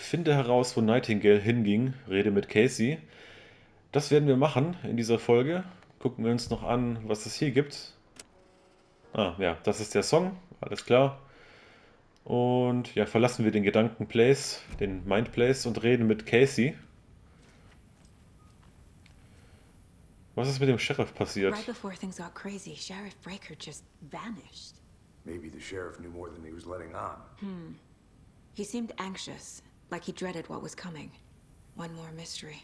Finde heraus, wo Nightingale hinging. Rede mit Casey. Das werden wir machen in dieser Folge. Gucken wir uns noch an, was es hier gibt. Ah, ja, das ist der Song. Alles klar. Und ja, verlassen wir den Gedankenplace, den Mindplace und reden mit Casey. Was ist mit dem Sheriff passiert? Right before things got crazy, Sheriff Breaker just vanished. Maybe the sheriff knew more than he was letting on. He seemed anxious, like he dreaded what was coming. One more mystery.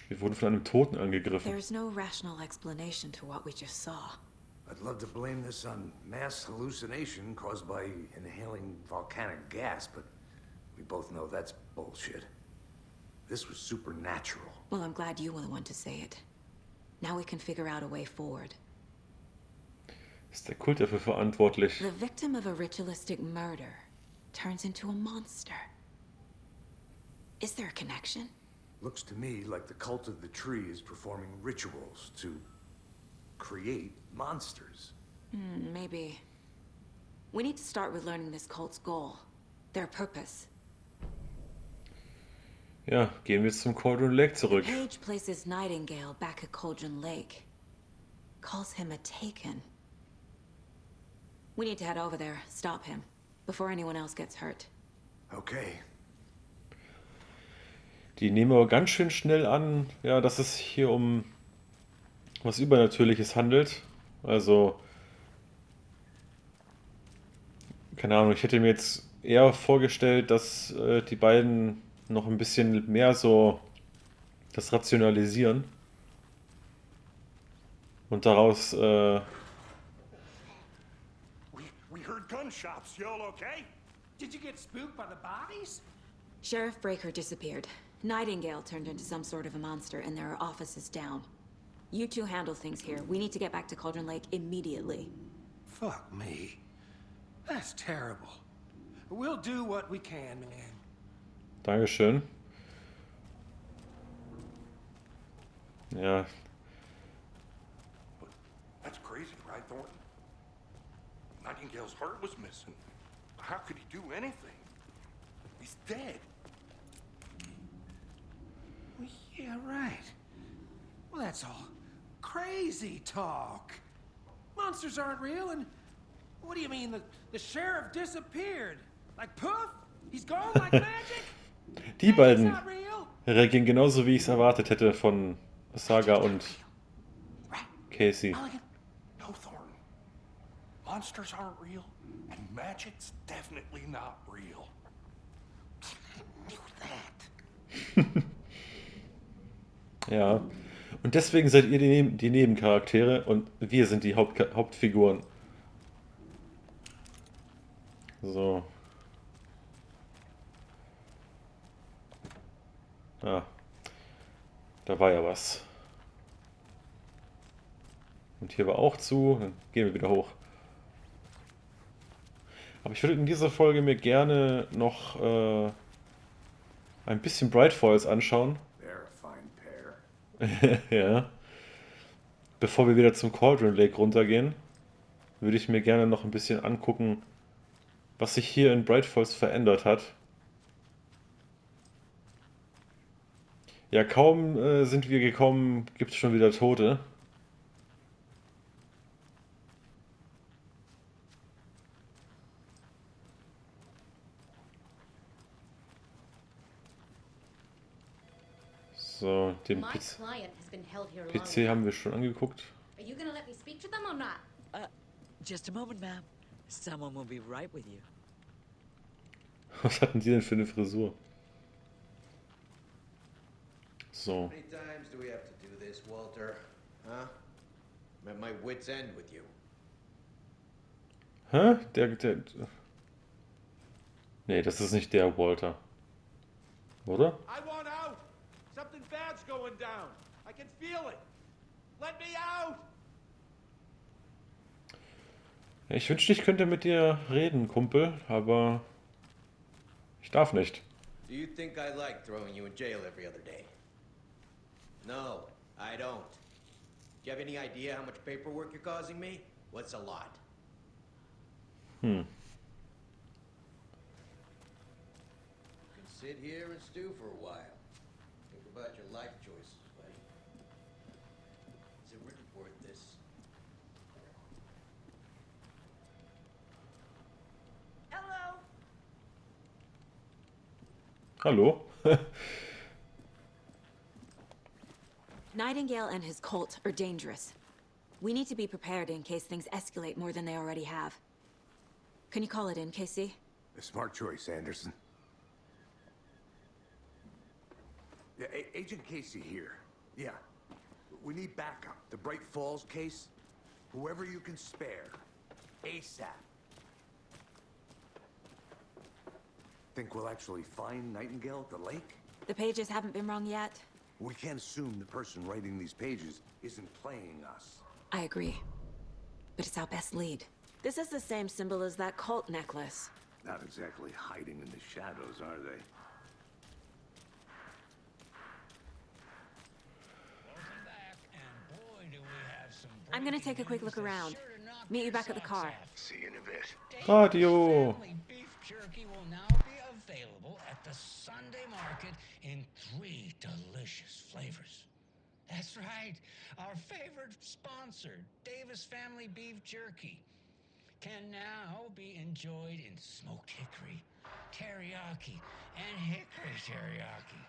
Wir wurden von einem Toten angegriffen. There's no rational explanation to what we just saw. I'd love to blame this on mass hallucination caused by inhaling volcanic gas, but we both know that's bullshit. This was supernatural. Well, I'm glad you were the one to say it. Now we can figure out a way forward. Ist der Kult dafür verantwortlich? The victim of a ritualistic murder turns into a monster. Is there a connection? Looks to me like the cult of the tree is performing rituals to create monsters. Maybe. We need to start with learning this cult's goal. Their purpose. Ja, gehen wir zum Couldron Lake zurück. Page places Nightingale back at Couldron Lake. Calls him a taken. We need to head over there, stop him, before anyone else gets hurt. Okay. Die nehmen aber ganz schön schnell an, ja, dass es hier um was Übernatürliches handelt. Also, keine Ahnung, ich hätte mir jetzt eher vorgestellt, dass die beiden noch ein bisschen mehr so das rationalisieren und daraus We heard gunshots. You all okay? Did you get spooked by the bodies? Sheriff Breaker disappeared. Nightingale turned into some sort of a monster, and there are offices down. You two handle things here. We need to get back to Couldron Lake immediately. Fuck me. That's terrible. We'll do what we can, man. Dankeschön. Ja, That's crazy, right, Thornton? Nightingale's heart was missing. How could he do anything? He's dead. Well, yeah, right. Well, that's all crazy talk. Monsters aren't real, and what do you mean the sheriff disappeared? Like poof? He's gone like magic? die Magic's beiden not real. reagieren genauso, wie ich es erwartet hätte von Saga und Casey. No, Thornton. Monsters aren't real, and magic's definitely not real. Knew that. Ja. Und deswegen seid ihr die Nebencharaktere und wir sind die Hauptfiguren. So. Ah. Da war ja was. Und hier war auch zu. Dann gehen wir wieder hoch. Aber ich würde in dieser Folge mir gerne noch ein bisschen Bright Falls anschauen. They're a fine pair. Ja. Bevor wir wieder zum Couldron Lake runtergehen, würde ich mir gerne noch ein bisschen angucken, was sich hier in Bright Falls verändert hat. Ja, kaum sind wir gekommen, gibt es schon wieder Tote. So, den My client has been held here long PC enough. haben wir schon angeguckt. Are you gonna let me speak to them or not? Just a moment, ma'am. Someone will be right with you. Was hatten die denn für eine Frisur? So. How many times do we have to do this, Walter? Huh? I'm at my wit's end with you. Hä? Nee, das ist nicht der Walter. Oder? I want out! Something bad's going down. I can feel it. Let me out! Ja, ich wünschte, ich könnte mit dir reden, Kumpel, aber ich darf nicht. Do you think I like throwing you in jail every other day? No, I don't. Do you have any idea how much paperwork you're causing me? What's a lot? sit here and stew for a while. Think about your life choices, buddy. Is it really worth this? Hello. Hallo? Nightingale and his cult are dangerous. We need to be prepared in case things escalate more than they already have. Can you call it in, Casey? A smart choice, Anderson. Yeah, Agent Casey here. Yeah. We need backup. The Bright Falls case. Whoever you can spare. ASAP. Think we'll actually find Nightingale at the lake? The pages haven't been wrong yet. We can't assume the person writing these pages isn't playing us. I agree. But it's our best lead. This is the same symbol as that cult necklace. Not exactly hiding in the shadows, are they? Welcome back, and boy, do we have some I'm gonna take a quick look around. Meet you back at the car. See you in a bit. Radio. Family beef jerky will now be available at the Sunday market in 3 delicious flavors. That's right, our favorite sponsor, Davis Family Beef Jerky, can now be enjoyed in smoked hickory, teriyaki, and hickory teriyaki.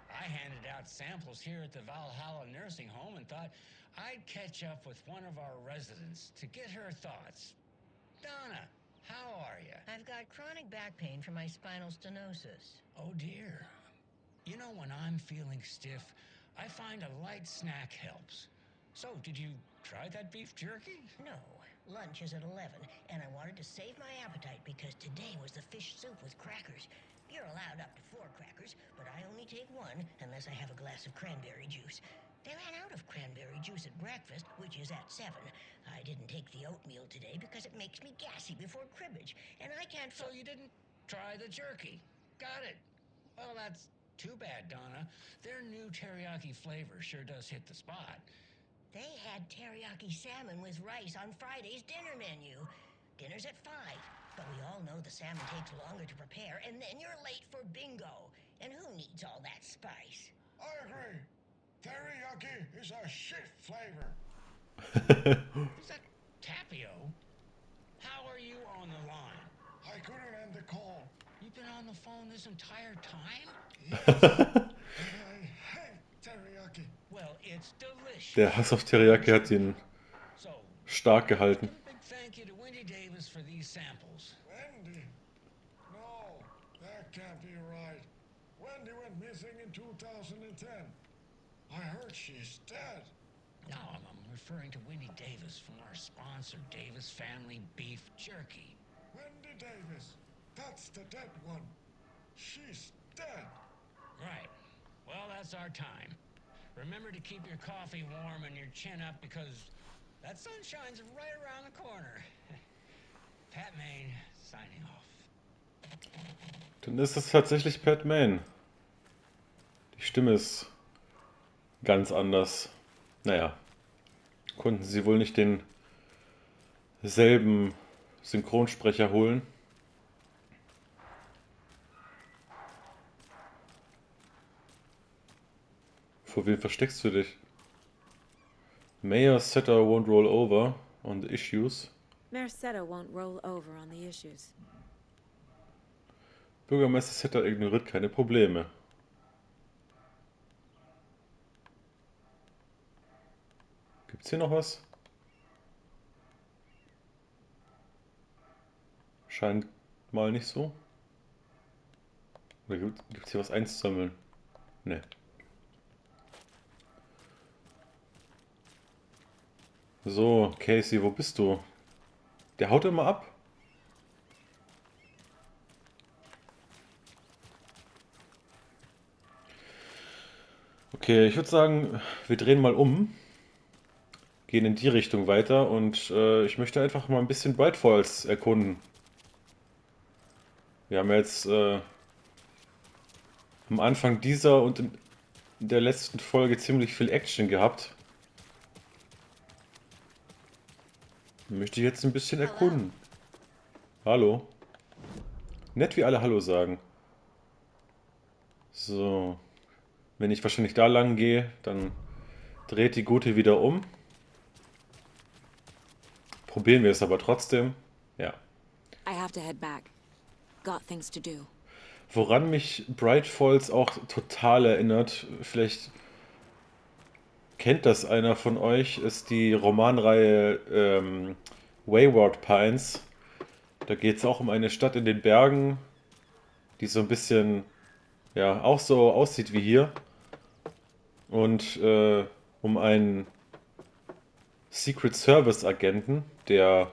I handed out samples here at the Valhalla Nursing Home and thought I'd catch up with one of our residents to get her thoughts. Donna, how are you? I've got chronic back pain from my spinal stenosis. Oh dear. You know, when I'm feeling stiff, I find a light snack helps. So, did you try that beef jerky? No, lunch is at 11, and I wanted to save my appetite because today was the fish soup with crackers. You're allowed up to 4 crackers, but I only take 1 unless I have a glass of cranberry juice. They ran out of cranberry juice at breakfast, which is at 7. I didn't take the oatmeal today because it makes me gassy before cribbage, and I can't... So you didn't try the jerky. Got it. Well, that's too bad, Donna. Their new teriyaki flavor sure does hit the spot. They had teriyaki salmon with rice on Friday's dinner menu. Dinner's at 5, but we all know the salmon takes longer to prepare, and then you're late for bingo. And who needs all that spice? I agree. Teriyaki is a shit flavor. Is that Tapio? How are you on the line? I couldn't end the call. You've been on the phone this entire time? And I hate teriyaki. Well, it's delicious. Der Hass auf Teriyaki hat ihn So, stark gehalten. big thank you to Wendy Davis for these samples. Wendy? No, that can't be right. Wendy went missing in 2010. I heard she's dead. No, I'm referring to Wendy Davis from our sponsor, Davis Family Beef Jerky. Wendy Davis. That's the dead one. She's dead. Right. Well, that's our time. Remember to keep your coffee warm and your chin up because that sunshine's right around the corner. Pat Main, signing off. Dann ist es tatsächlich Pat Main. Die Stimme ist ganz anders. Naja, konnten sie wohl nicht denselben Synchronsprecher holen. Vor wem versteckst du dich? Mayor Setter won't roll over on the issues. Mayor Setter won't roll over on the issues. Bürgermeister Setter ignoriert keine Probleme. Gibt's hier noch was? Scheint mal nicht so. Oder gibt's hier was einzusammeln? Ne. So, Casey, wo bist du? Der haut immer ab. Okay, ich würde sagen, wir drehen mal um. Gehen in die Richtung weiter und ich möchte einfach mal ein bisschen Bright Falls erkunden. Wir haben jetzt am Anfang dieser und in der letzten Folge ziemlich viel Action gehabt. Möchte ich jetzt ein bisschen erkunden. Hallo. Nett wie alle Hallo sagen. So, wenn ich wahrscheinlich da lang gehe, dann dreht die Gute wieder um. Probieren wir es aber trotzdem. Ja. I have to head back. Got things to do. Woran mich Bright Falls auch total erinnert, vielleicht kennt das einer von euch, ist die Romanreihe Wayward Pines. Da geht es auch um eine Stadt in den Bergen, die so ein bisschen, ja, auch so aussieht wie hier. Und um einen Secret Service Agenten, der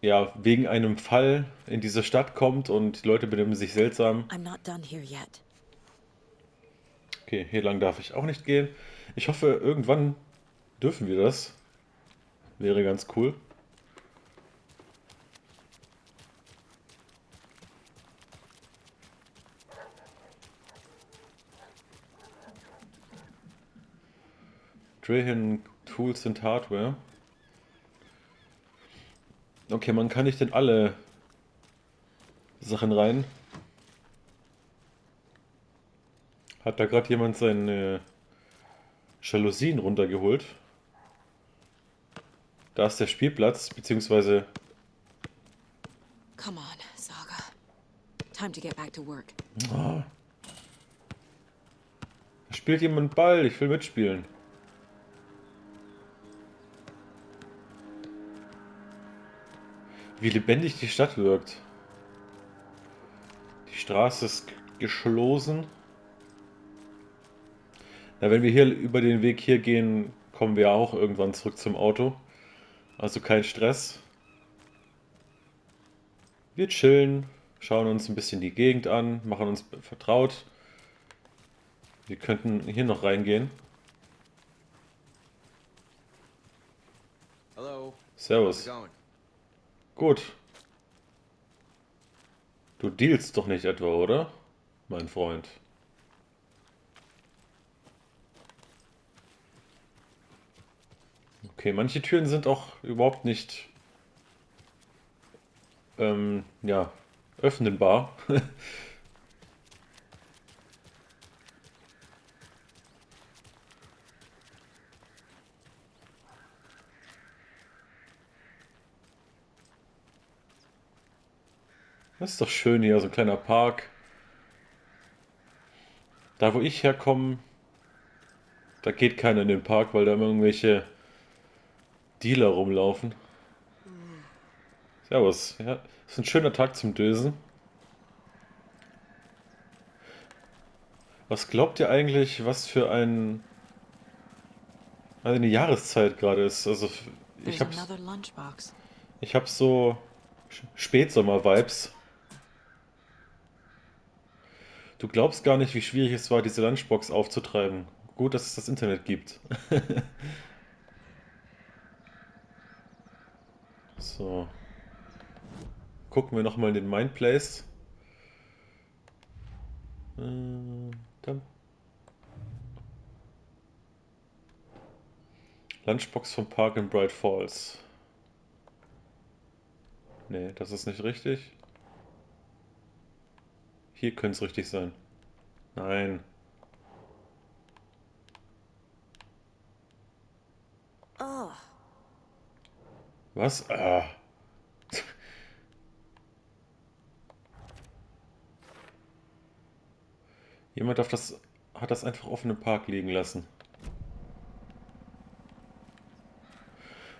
ja wegen einem Fall in diese Stadt kommt und die Leute benehmen sich seltsam. I'm not done here yet. Okay, hier lang darf ich auch nicht gehen. Ich hoffe, irgendwann dürfen wir das. Wäre ganz cool. Drehen Tools and Hardware. Okay, man kann nicht in alle Sachen rein. Hat da gerade jemand seine Jalousien runtergeholt? Da ist der Spielplatz, beziehungsweise... Come on, Saga. Time to get back to work. Ah. Da spielt jemand Ball, ich will mitspielen. Wie lebendig die Stadt wirkt. Die Straße ist geschlossen. Na, wenn wir hier über den Weg hier gehen, kommen wir auch irgendwann zurück zum Auto. Also kein Stress. Wir chillen, schauen uns ein bisschen die Gegend an, machen uns vertraut. Wir könnten hier noch reingehen. Hello. Servus. How's it going? Gut. Du dealst doch nicht etwa, oder? Mein Freund. Okay, manche Türen sind auch überhaupt nicht ja, öffnenbar. Das ist doch schön hier, so ein kleiner Park. Da, wo ich herkomme, da geht keiner in den Park, weil da immer irgendwelche Dealer rumlaufen. Servus. Ja, ist ein schöner Tag zum Dösen. Was glaubt ihr eigentlich, was für eine Jahreszeit gerade ist? Also ich There's hab's, another lunchbox. ich hab so Spätsommer-Vibes. Du glaubst gar nicht, wie schwierig es war, diese Lunchbox aufzutreiben. Gut, dass es das Internet gibt. So. Gucken wir nochmal in den Mindplace. Dann. Lunchbox vom Park in Bright Falls. Nee, das ist nicht richtig. Hier könnte es richtig sein. Nein. Oh, Was? Ah. Jemand hat das einfach offen im Park liegen lassen.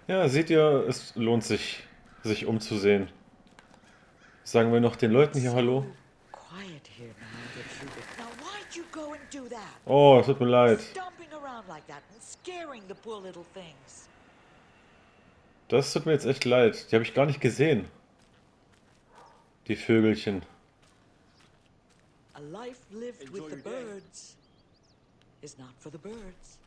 Ja, seht ihr, es lohnt sich, sich umzusehen. Sagen wir noch den Leuten hier Hallo. Quiet here, man. Now, why'd you go and do that? Oh, es tut mir leid. Stomping around like that and scaring the poor little things. Das tut mir jetzt echt leid. Die habe ich gar nicht gesehen. Die Vögelchen. A life lived with the birds is not for the birds.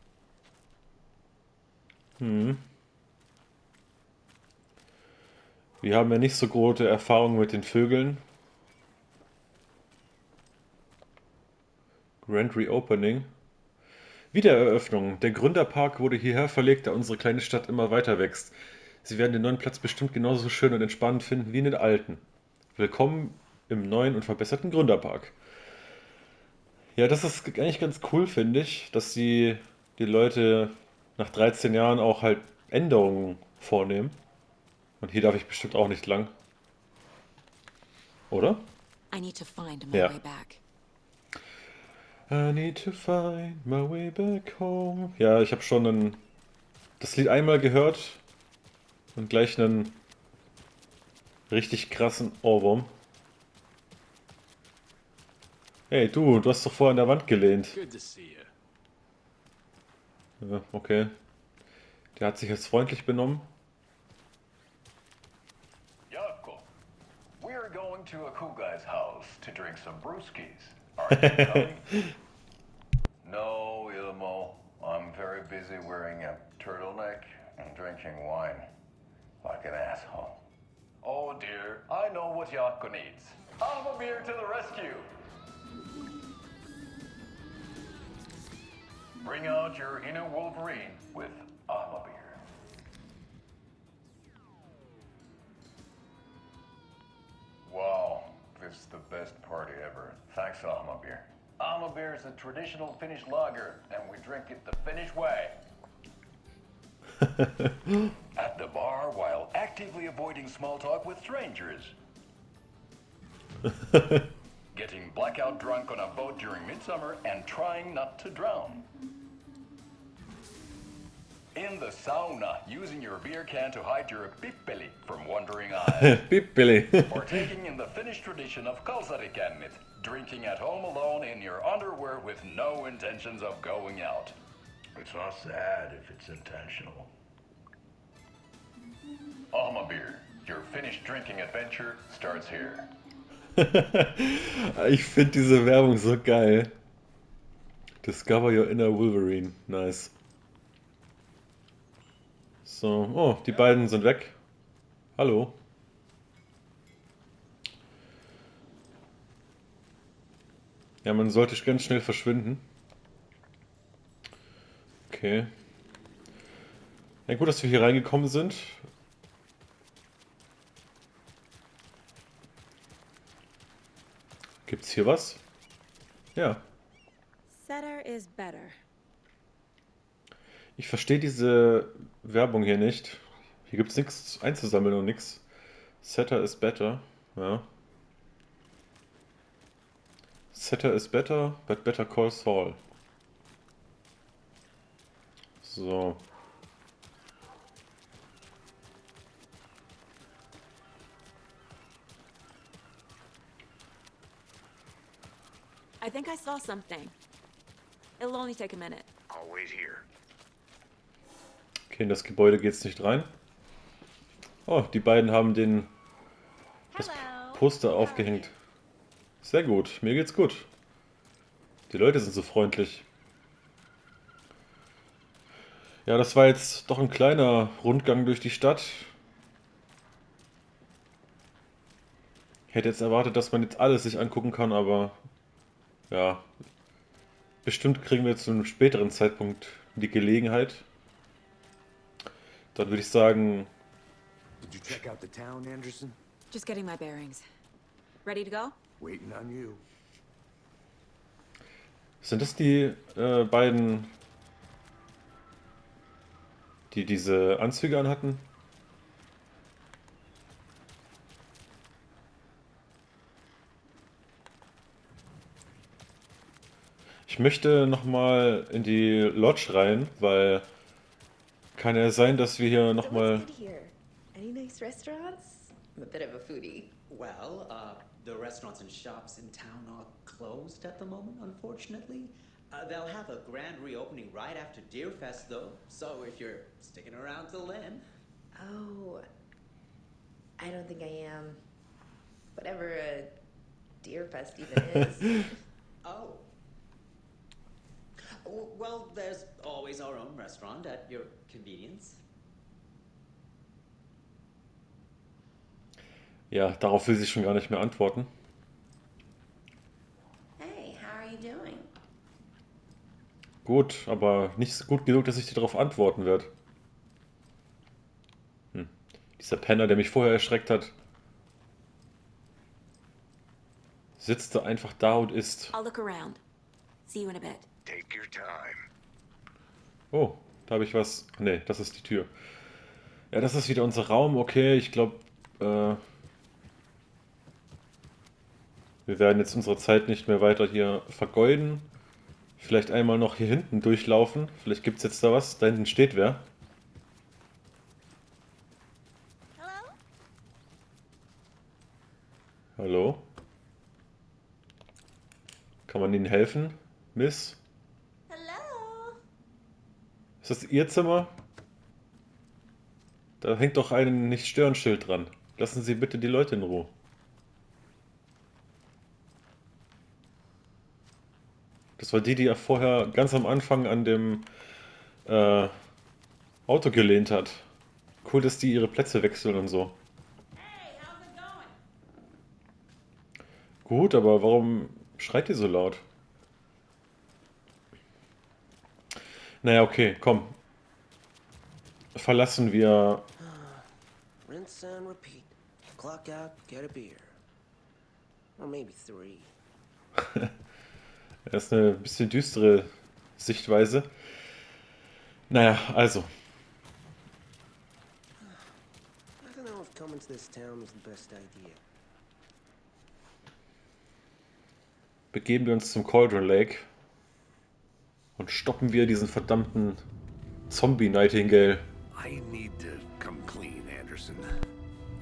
Wir haben ja nicht so große Erfahrung mit den Vögeln. Grand Reopening. Wiedereröffnung. Der Gründerpark wurde hierher verlegt, da unsere kleine Stadt immer weiter wächst. Sie werden den neuen Platz bestimmt genauso schön und entspannend finden wie in den alten. Willkommen im neuen und verbesserten Gründerpark. Ja, das ist eigentlich ganz cool, finde ich, dass die Leute nach 13 Jahren auch halt Änderungen vornehmen. Und hier darf ich bestimmt auch nicht lang, oder? I need to find my Ja. way back. I need to find my way back home. Ja, ich habe schon das Lied einmal gehört und gleich einen richtig krassen Ohrwurm. Hey, du hast doch vorher an der Wand gelehnt. Good to see you. Ja, okay. Der hat sich jetzt freundlich benommen. Jakob, we're going to a cool guy's house to drink some brewskis. Are you coming? No, Ilmo. I'm very busy wearing a turtleneck and drinking wine. Like an asshole. Oh dear, I know what Jakob needs. I'm a beer to the rescue. Bring out your inner Wolverine with Beer. Wow, this is the best party ever. Thanks, Beer. Beer is a traditional Finnish lager, and we drink it the Finnish way. At the bar while actively avoiding small talk with strangers. Getting blackout drunk on a boat during midsummer and trying not to drown. In the sauna, using your beer can to hide your pippeli from wandering eyes. Pippeli. Partaking in the Finnish tradition of kalsarikännit, drinking at home alone in your underwear with no intentions of going out. It's not sad if it's intentional. Beer, your Finnish drinking adventure starts here. Ich finde diese Werbung so geil. Discover your inner Wolverine. Nice. So, oh, die beiden sind weg. Hallo. Ja, man sollte ganz schnell verschwinden. Okay. Ja, gut, dass wir hier reingekommen sind. Gibt's hier was? Ja. Setter is better. Ich verstehe diese Werbung hier nicht. Hier gibt es nichts einzusammeln und nichts. Setter is better. Ja. Setter is better, but better call Saul. So. I think I saw something. It'll only take a minute. I'll wait here. Okay, in das Gebäude geht's nicht rein. Oh, die beiden haben das Poster aufgehängt. Sehr gut, mir geht's gut. Die Leute sind so freundlich. Ja, das war jetzt doch ein kleiner Rundgang durch die Stadt. Ich hätte jetzt erwartet, dass man jetzt alles sich angucken kann, aber ja, bestimmt kriegen wir zu einem späteren Zeitpunkt die Gelegenheit. Dann würde ich sagen, Did you check out the town, Anderson? Just getting my bearings. Ready to go? Waiting on you. sind das die beiden, die diese Anzüge anhatten? Ich möchte nochmal in die Lodge rein, weil kann ja sein, dass wir hier nochmal... Any nice restaurants? I'm a bit of a foodie. Well, the restaurants and shops in town are closed at the moment, unfortunately. They'll have a grand reopening right after Deerfest, though. So if you're sticking around till then... Oh, I don't think I am. Whatever a Deerfest even is. Oh. Well, there's always our own restaurant at your convenience. Ja, darauf will sie schon gar nicht mehr antworten. Hey, how are you doing? Gut, aber nicht gut genug, dass ich dir darauf antworten werde. Dieser Penner, der mich vorher erschreckt hat, sitzt da einfach da und isst. I'll look around. See you in a bit. Take your time. Oh, da habe ich was. Nee, das ist die Tür. Ja, das ist wieder unser Raum. Okay, ich glaube, wir werden jetzt unsere Zeit nicht mehr weiter hier vergeuden. Vielleicht einmal noch hier hinten durchlaufen. Vielleicht gibt es jetzt da was. Da hinten steht wer. Hallo? Kann man Ihnen helfen, Miss? Hello? Ist das Ihr Zimmer? Da hängt doch ein Nicht-Stören-Schild dran. Lassen Sie bitte die Leute in Ruhe. Das war die er vorher ganz am Anfang an dem Auto gelehnt hat. Cool, dass die ihre Plätze wechseln und so. Gut, aber warum schreit ihr so laut? Naja, okay, komm. Verlassen wir... Rinse and repeat. Clock out, get a beer. Or maybe 3. Das ist eine bisschen düstere Sichtweise. Naja, also. I don't know if coming to this town was the best idea. Begeben wir uns zum Couldron Lake und stoppen wir diesen verdammten Zombie-Nightingale. I need to come clean, Anderson.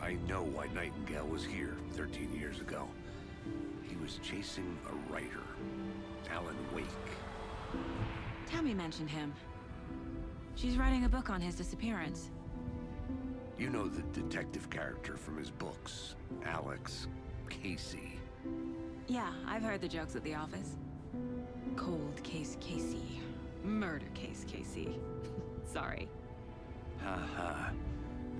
I know why Nightingale was here 13 years ago. He was chasing a writer, Alan Wake. Tammy mentioned him. She's writing a book on his disappearance. You know the detective character from his books, Alex Casey. Yeah, I've heard the jokes at the office. Cold case Casey. Murder case Casey. Sorry. Haha.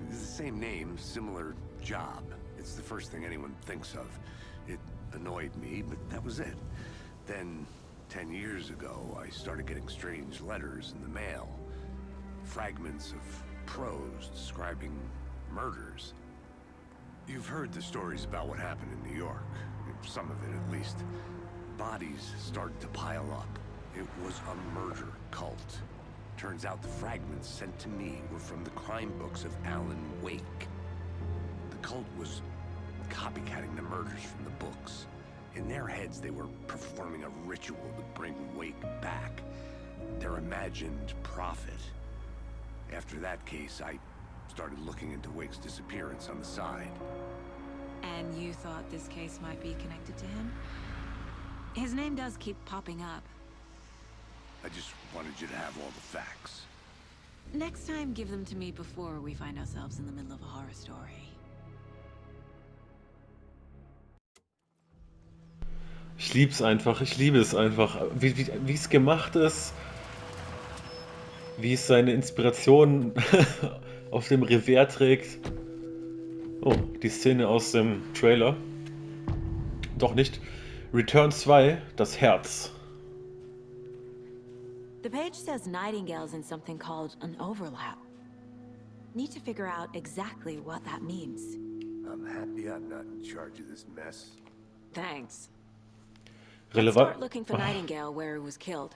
It's the same name, similar job. It's the first thing anyone thinks of. It annoyed me, but that was it. Then, 10 years ago, I started getting strange letters in the mail. Fragments of prose describing murders. You've heard the stories about what happened in New York. Some of it, at least. Bodies started to pile up. It was a murder cult. Turns out the fragments sent to me were from the crime books of Alan Wake. The cult was copycatting the murders from the books. In their heads, they were performing a ritual to bring Wake back. Their imagined prophet. After that case, I started looking into Wake's disappearance on the side. And you thought this case might be connected to him? His name does keep popping up. I just wanted you to have all the facts. Next time, give them to me before we find ourselves in the middle of a horror story. Ich liebe es einfach, ich liebe es einfach. Wie es gemacht ist, wie es seine Inspiration auf dem Revers trägt. Oh, die Szene aus dem Trailer. Doch nicht. Return 2, das Herz. The page says Nightingale's in something called an overlap. Need to figure out exactly what that means. I'm happy I'm not in charge of this mess. Thanks. Let's start looking for Nightingale where he was killed.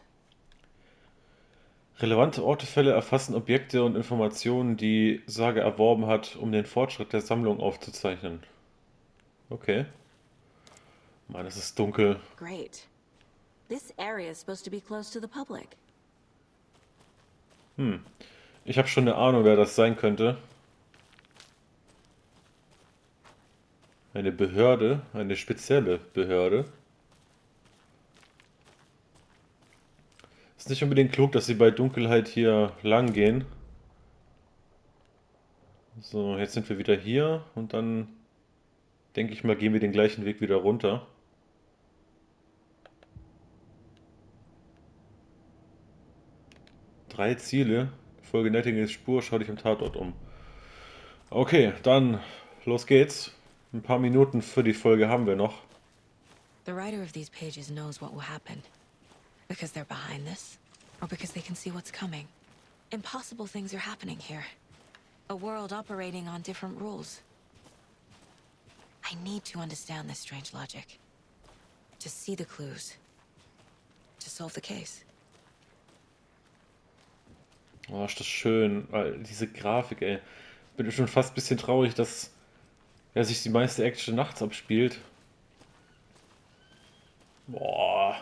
Relevante Ortefälle erfassen Objekte und Informationen, die Sage erworben hat, um den Fortschritt der Sammlung aufzuzeichnen. Okay. Mann, es ist dunkel. Great. This area is supposed to be close to the public. Ich habe schon eine Ahnung, wer das sein könnte. Eine Behörde, eine spezielle Behörde. Ist nicht unbedingt klug, dass sie bei Dunkelheit hier lang gehen. So, jetzt sind wir wieder hier und dann denke ich mal, gehen wir den gleichen Weg wieder runter. Drei Ziele. Folge Nightingales Spur, schau dich im Tatort um. Okay, dann los geht's. Ein paar Minuten für die Folge haben wir noch. The writer of these pages knows what will happen. Because they're behind this, or because they can see what's coming. Impossible things are happening here. A world operating on different rules. I need to understand this strange logic. To see the clues. to solve the case. Oh, ist das schön, weil diese Grafik, ey. Bin schon fast ein bisschen traurig, dass ja, sich die meiste Action nachts abspielt. Boah.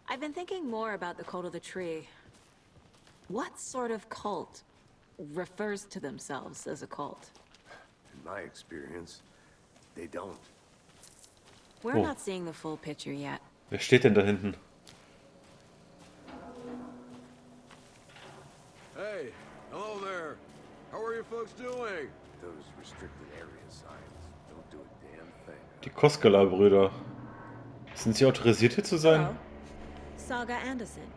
I've been thinking more about the cult of the tree. What sort of cult refers to themselves as a cult? In my experience, they don't. We're Oh. not seeing the full picture yet. Wer steht denn da hinten? Hey, hello there. How are you folks doing? Those restricted area signs don't do a damn thing. Die Koskala-Brüder. Sind sie autorisiert hier zu sein? Hello. Saga Anderson.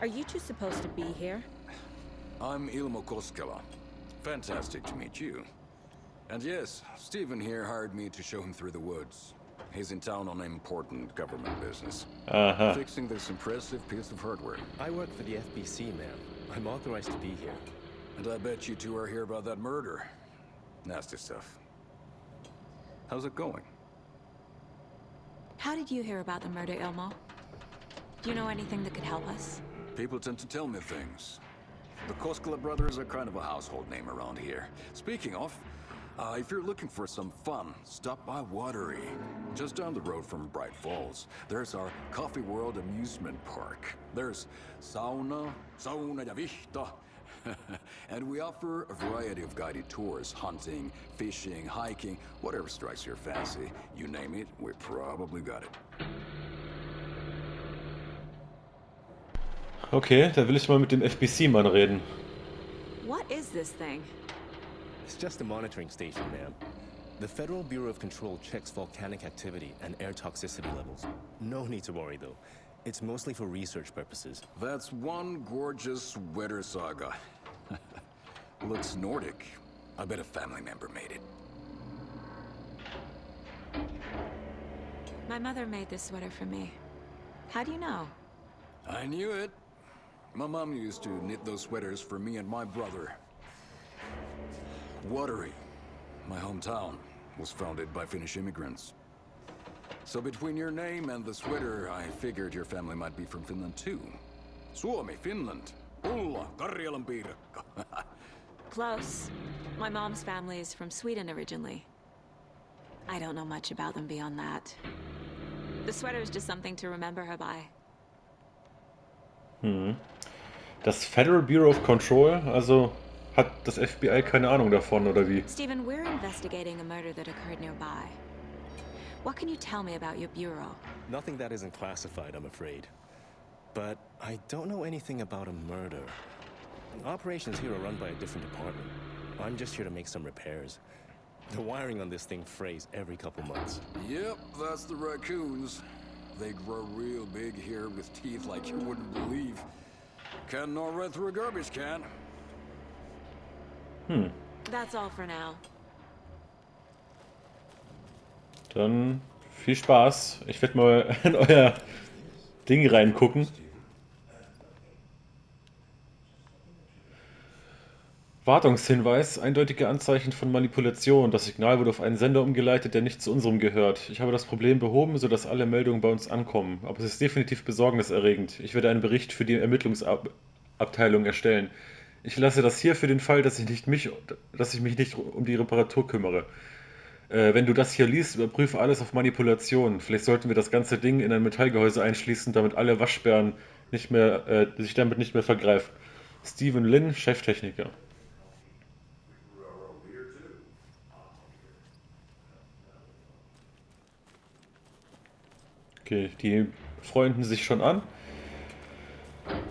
Are you two supposed to be here? I'm Ilmo Koskala. Fantastic to meet you. And yes, Stephen here hired me to show him through the woods. He's in town on important government business. Aha. Fixing this impressive piece of hardware. I work for the FBC-Mann. I'm authorized to be here. And I bet you two are here about that murder. Nasty stuff. How's it going? How did you hear about the murder, Ilmo? Do you know anything that could help us? People tend to tell me things. The Koskala brothers are kind of a household name around here. Speaking of, if you're looking for some fun, stop by Watery. Just down the road from Bright Falls, there's our Coffee World amusement park. There's sauna ja vihta. And we offer a variety of guided tours, hunting, fishing, hiking, whatever strikes your fancy. You name it, we probably got it. Okay, da will ich mal mit dem FBC-Mann reden. What is this thing? It's just a monitoring station, ma'am. The Federal Bureau of Control checks volcanic activity and air toxicity levels. No need to worry, though. It's mostly for research purposes. That's one gorgeous sweater saga. Looks Nordic. I bet a family member made it. My mother made this sweater for me. How do you know? I knew it. My mom used to knit those sweaters for me and my brother. Watery, my hometown, was founded by Finnish immigrants. So between your name and the sweater, I figured your family might be from Finland too. Suomi, Finland. Ulla, Karjalan piirakka. Close. My mom's family is from Sweden originally. I don't know much about them beyond that. The sweater is just something to remember her by. Das Federal Bureau of Control, also hat das FBI keine Ahnung davon, oder wie? Stephen, we're investigating a murder that occurred nearby. What can you tell me about your bureau? Nothing that isn't classified, I'm afraid. But I don't know anything about a murder. Operations here are run by a different department. I'm just here to make some repairs. The wiring on this thing frays every couple months. Yep, that's the raccoons. They grow real big here with teeth like you wouldn't believe. Can't gnaw right through a garbage can. That's all for now. Dann viel Spaß. Ich werde mal in euer Ding reingucken. Wartungshinweis, eindeutige Anzeichen von Manipulation. Das Signal wurde auf einen Sender umgeleitet, der nicht zu unserem gehört. Ich habe das Problem behoben, sodass alle Meldungen bei uns ankommen. Aber es ist definitiv besorgniserregend. Ich werde einen Bericht für die Ermittlungsabteilung erstellen. Ich lasse das hier für den Fall, dass ich mich nicht um die Reparatur kümmere. Wenn du das hier liest, überprüfe alles auf Manipulation. Vielleicht sollten wir das ganze Ding in ein Metallgehäuse einschließen, damit alle Waschbären sich damit nicht mehr vergreifen. Stephen Lin, Cheftechniker. Okay, die freunden sich schon an.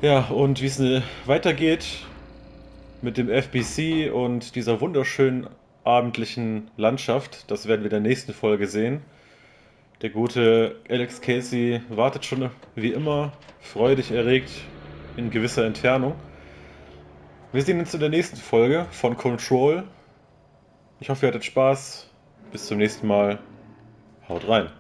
Ja, und wie es weitergeht mit dem FBC und dieser wunderschönen abendlichen Landschaft, das werden wir in der nächsten Folge sehen. Der gute Alex Casey wartet schon wie immer, freudig erregt in gewisser Entfernung. Wir sehen uns in der nächsten Folge von Control. Ich hoffe, ihr hattet Spaß. Bis zum nächsten Mal. Haut rein.